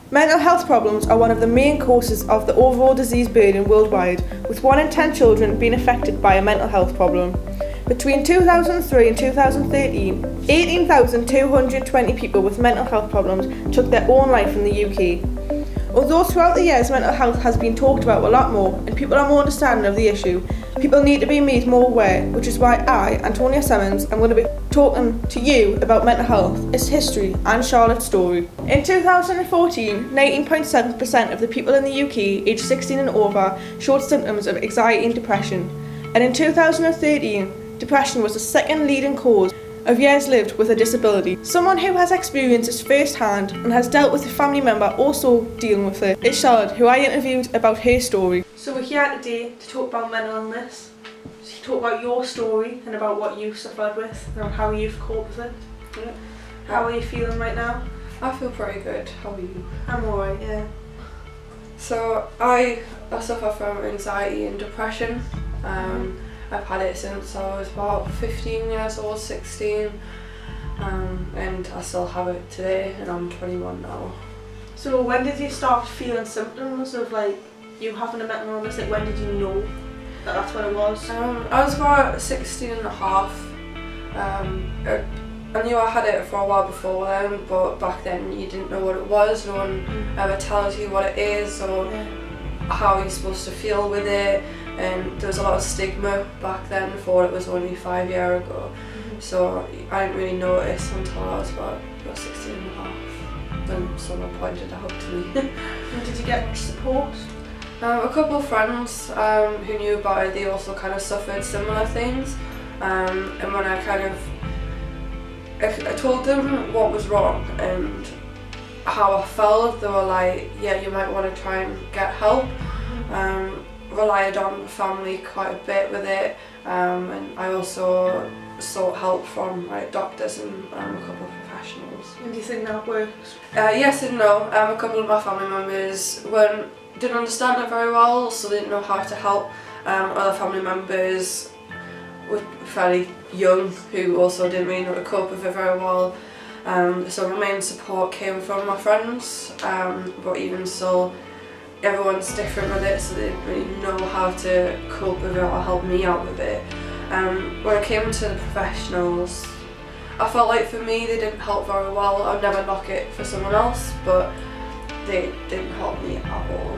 Mental health problems are one of the main causes of the overall disease burden worldwide, with 1 in 10 children being affected by a mental health problem. Between 2003 and 2013, 18,220 people with mental health problems took their own life in the UK. Although throughout the years mental health has been talked about a lot more and people are more understanding of the issue, people need to be made more aware, which is why I, Antonia Simmons, am going to be talking to you about mental health, its history and Charlotte's story. In 2014, 19.7% of the people in the UK aged 16 and over showed symptoms of anxiety and depression, and in 2013, depression was the second leading cause of years lived with a disability. Someone who has experienced this firsthand and has dealt with a family member also dealing with it is Charlotte, who I interviewed about her story. So we're here today to talk about mental illness, to talk about your story and about what you suffered with and how you've coped with it. Yeah. How are you feeling right now? I feel pretty good. How are you? I'm alright, yeah. So I suffer from anxiety and depression. I've had it since I was about 15 years old, 16, and I still have it today, and I'm 21 now. So when did you start feeling symptoms of like you having a mental illness? Like when did you know that that's when it was? I was about 16 and a half. I knew I had it for a while before then, but back then you didn't know what it was. No one ever tells you what it is or how you're supposed to feel with it. And there was a lot of stigma back then for it was only 5 years ago. So I didn't really notice until I was about 16 and a half when someone pointed it out to me. And did you get much support? A couple of friends who knew about it, they also kind of suffered similar things. And when I I told them what was wrong and how I felt, they were like, yeah, you might want to try and get help. Relied on family quite a bit with it, and I also sought help from doctors and a couple of professionals. And do you think that works? Yes and no. A couple of my family members didn't understand it very well, so they didn't know how to help. Other family members were fairly young who also didn't really know how to cope with it very well. So my main support came from my friends, but even so, everyone's different with it, so they didn't really know how to cope with it or help me out with it. When it came to the professionals, I felt like for me they didn't help very well. I'd never knock it for someone else, but they didn't help me at all.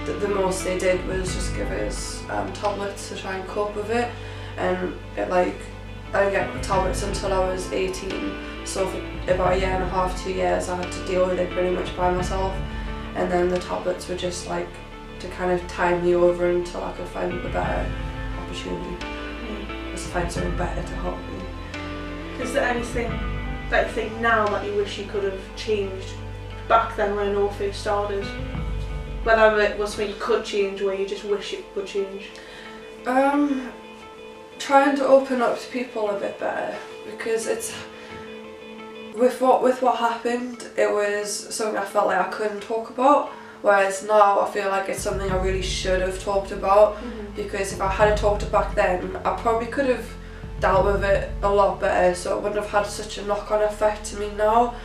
The most they did was just give us tablets to try and cope with it, and I didn't get tablets until I was 18, so for about a year and a half, 2 years I had to deal with it pretty much by myself. And then the tablets were just to kind of tie me over until I could find a better opportunity. Just to find something better to help me. Is there anything that you think now that you wish you could have changed back then when it all first started? Whether it was something you could change or you just wish it could change? Trying to open up to people a bit better, because it's with what happened, it was something I felt like I couldn't talk about, whereas now I feel like it's something I really should have talked about, because if I had talked it back then, I probably could have dealt with it a lot better, so it wouldn't have had such a knock-on effect to me now.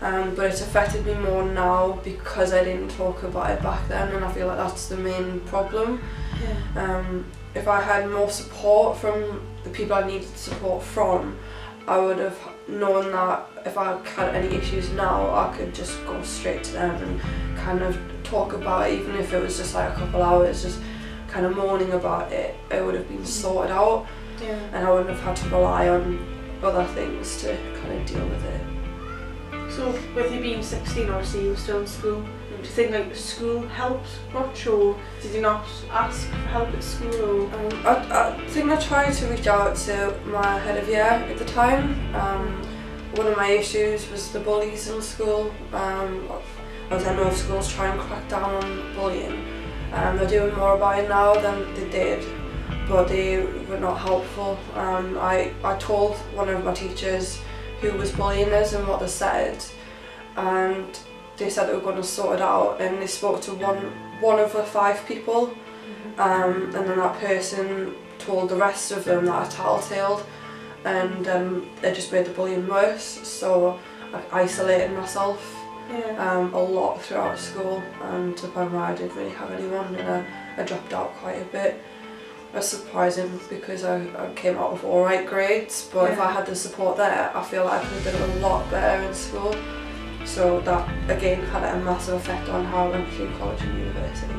But it's affected me more now because I didn't talk about it back then, and I feel like that's the main problem. If I had more support from the people I needed support from, I would have known that if I had any issues now, I could just go straight to them and kind of talk about it, even if it was just like a couple hours, just kind of moaning about it. It would have been sorted out, and I wouldn't have had to rely on other things to kind of deal with it. So with you being 16, obviously you were still in school, do you think school helped much, or did you not ask for help at school? I think I tried to reach out to my head of year at the time. One of my issues was the bullies in school. As I know schools try and crack down on bullying. They're doing more about it now than they did, but they were not helpful. I told one of my teachers who was bullying us and what they said, and they said they were going to sort it out, and they spoke to one of the 5 people, and then that person told the rest of them that I tattletaled, and it just made the bullying worse, so I isolated myself a lot throughout school, and to the point where I didn't really have anyone, and I dropped out quite a bit. That's surprising because I came out with alright grades, but if I had the support there, I feel like I could have done a lot better in school. So that again had a massive effect on how I went through college and university.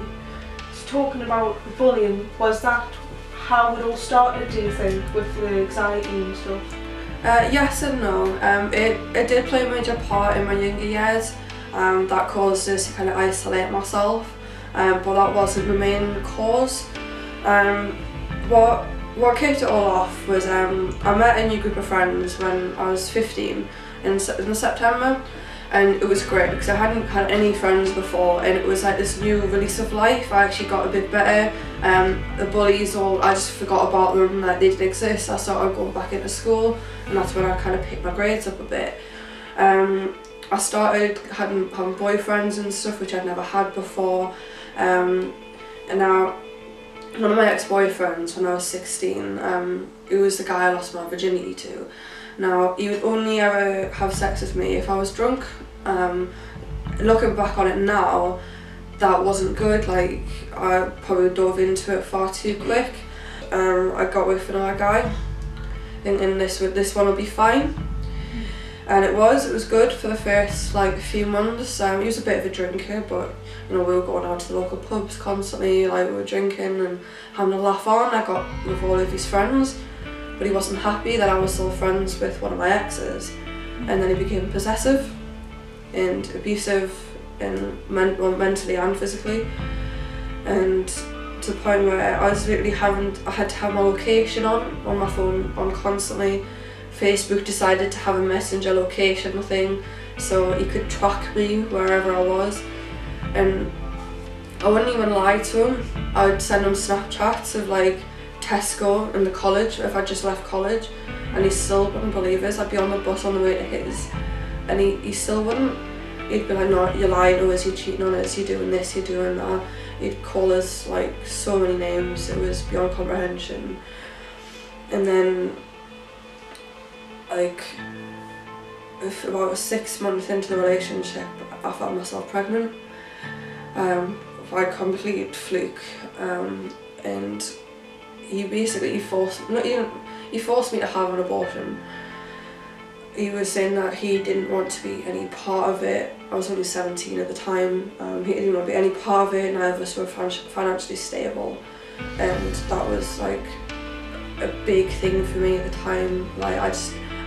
So talking about bullying, was that how it all started, do you think, with the anxiety and stuff? Yes and no. It did play a major part in my younger years. That caused us to kind of isolate myself, but that wasn't the main cause. What kicked it all off was I met a new group of friends when I was 15 in September, and it was great because I hadn't had any friends before, and it was like this new release of life. I actually got a bit better. The bullies, I just forgot about them, like they didn't exist. I started going back into school, and that's when I kind of picked my grades up a bit. I started having boyfriends and stuff, which I'd never had before, and now one of my ex-boyfriends when I was 16, it was the guy I lost my virginity to. Now, he would only ever have sex with me if I was drunk. Looking back on it now, that wasn't good. Like, I probably dove into it far too quick. I got with another guy, thinking this one will be fine. And it was good for the first like few months. He was a bit of a drinker, but you know, we were going out to the local pubs constantly, like we were drinking and having a laugh on. I got with all of his friends, but he wasn't happy that I was still friends with one of my exes. And then he became possessive and abusive, and mentally and physically. And to the point where I was literally I had to have my location on my phone on constantly. Facebook decided to have a messenger location thing so he could track me wherever I was, and I wouldn't even lie to him. I would send him Snapchats of like Tesco and the college if I just left college, and he still wouldn't believe us. I'd be on the bus on the way to his, and he still wouldn't. He'd be like, no, you're lying to us, you're cheating on us, you're doing this, you're doing that. He'd call us like so many names, it was beyond comprehension. And then like about 6 months into the relationship, I found myself pregnant by a complete fluke, and he forced me to have an abortion. He was saying that he didn't want to be any part of it. I was only 17 at the time. He didn't want to be any part of it. Neither of us were financially stable, and that was like a big thing for me at the time. Like I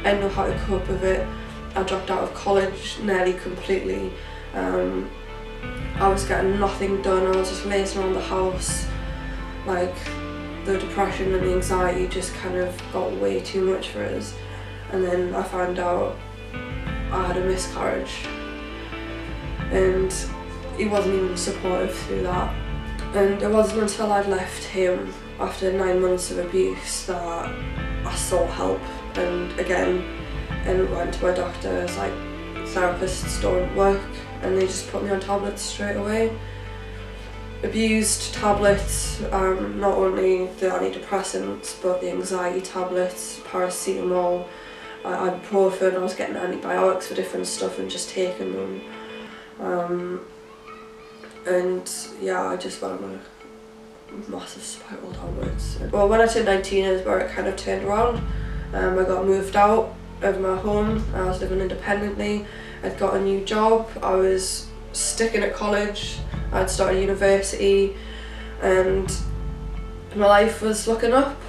didn't know how to cope with it. I dropped out of college nearly completely. I was getting nothing done. I was just lazing around the house. Like the depression and the anxiety just kind of got way too much for us. And then I found out I had a miscarriage, and he wasn't even supportive through that. And it wasn't until I'd left him after 9 months of abuse that I sought help. And again, and went to my doctor. It's like therapists don't work, and they just put me on tablets straight away. Abused tablets, not only the antidepressants but the anxiety tablets, paracetamol, ibuprofen. I was getting antibiotics for different stuff and just taking them. And yeah, I just went on a massive spiral downwards. Well, when I turned 19 is where it kind of turned around. I got moved out of my home. I was living independently. I'd got a new job. I was sticking at college. I'd started university, and my life was looking up.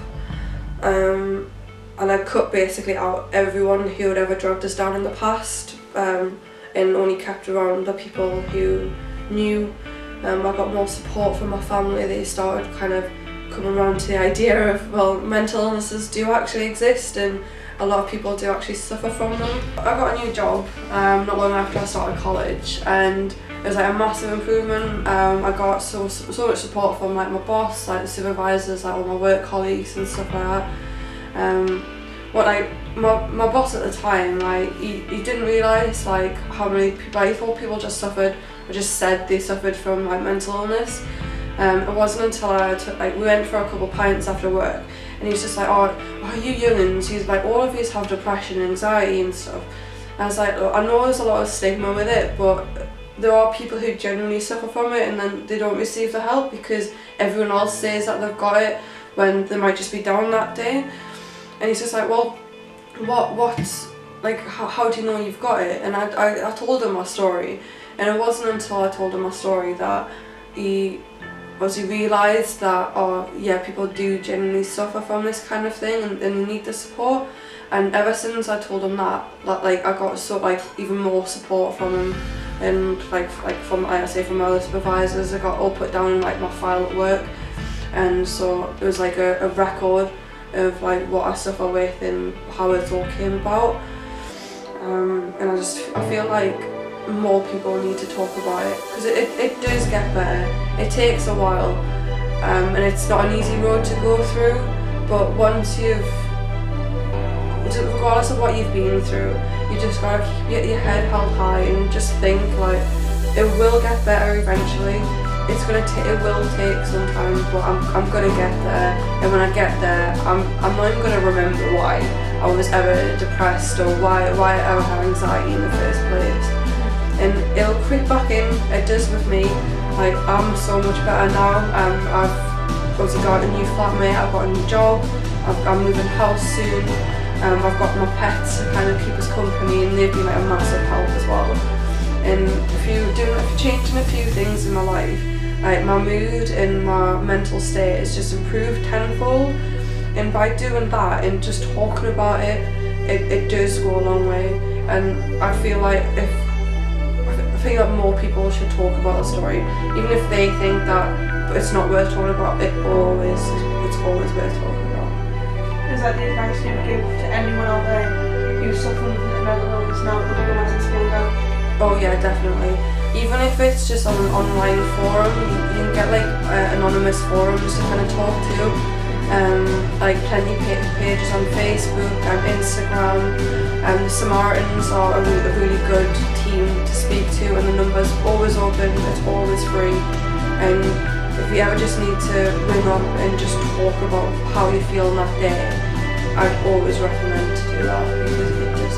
And I cut basically out everyone who had ever dragged us down in the past, and only kept around the people who knew. I got more support from my family. They started kind of coming around to the idea of, well, mental illnesses do actually exist, and a lot of people do actually suffer from them. I got a new job not long after I started college, and it was like a massive improvement. I got so much support from like my boss, like the supervisors, like all my work colleagues and stuff like that. My boss at the time, like he didn't realise like how many people, he thought people just suffered, or just said they suffered from like mental illness. It wasn't until we went for a couple of pints after work, and he was just like, oh you young'uns, he's like, all of yous have depression and anxiety and stuff. I was like, I know there's a lot of stigma with it, but there are people who genuinely suffer from it and then they don't receive the help because everyone else says that they've got it when they might just be down that day. And he's just like, well, what's like, how do you know you've got it? And I told him my story, and it wasn't until I told him my story that he realised that, oh yeah, people do genuinely suffer from this kind of thing and they need the support. And ever since I told him that like I got so like even more support from him, and like from my other supervisors. I got all put down in like my file at work, and so it was like a record of like what I suffer with and how it all came about. And I feel like more people need to talk about it because it does get better. It takes a while, and it's not an easy road to go through, but once regardless of what you've been through, you just gotta keep your head held high and just think like it will get better eventually. It will take some time, but I'm gonna get there. And when I get there, I'm not even gonna remember why I was ever depressed or why I ever had anxiety in the first place. And it'll creep back in. It does with me. Like, I'm so much better now. I've obviously got a new flatmate. I've got a new job. I'm moving house soon. I've got my pets to kind of keep us company, and they've been like a massive help as well. And if you're changing a few things in my life, like my mood and my mental state has just improved tenfold. And by doing that and just talking about it, it does go a long way. And I feel like more people should talk about the story, even if they think that it's not worth talking about. It's always worth talking about. Is that the advice you would give to anyone out there who's suffering with mental illness now but realising it's going down? Oh yeah, definitely. Even if it's just on an online forum, you can get like anonymous forums to kind of talk to. Like plenty of pages on Facebook and Instagram. The Samaritans are a really good team to speak to, and the number's always open, it's always free. And if you ever just need to ring up and just talk about how you feel on that day, I'd always recommend to do that because it does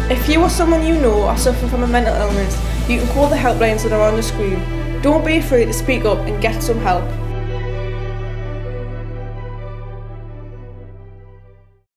help. If you or someone you know are suffering from a mental illness, you can call the helplines that are on the screen. Don't be afraid to speak up and get some help.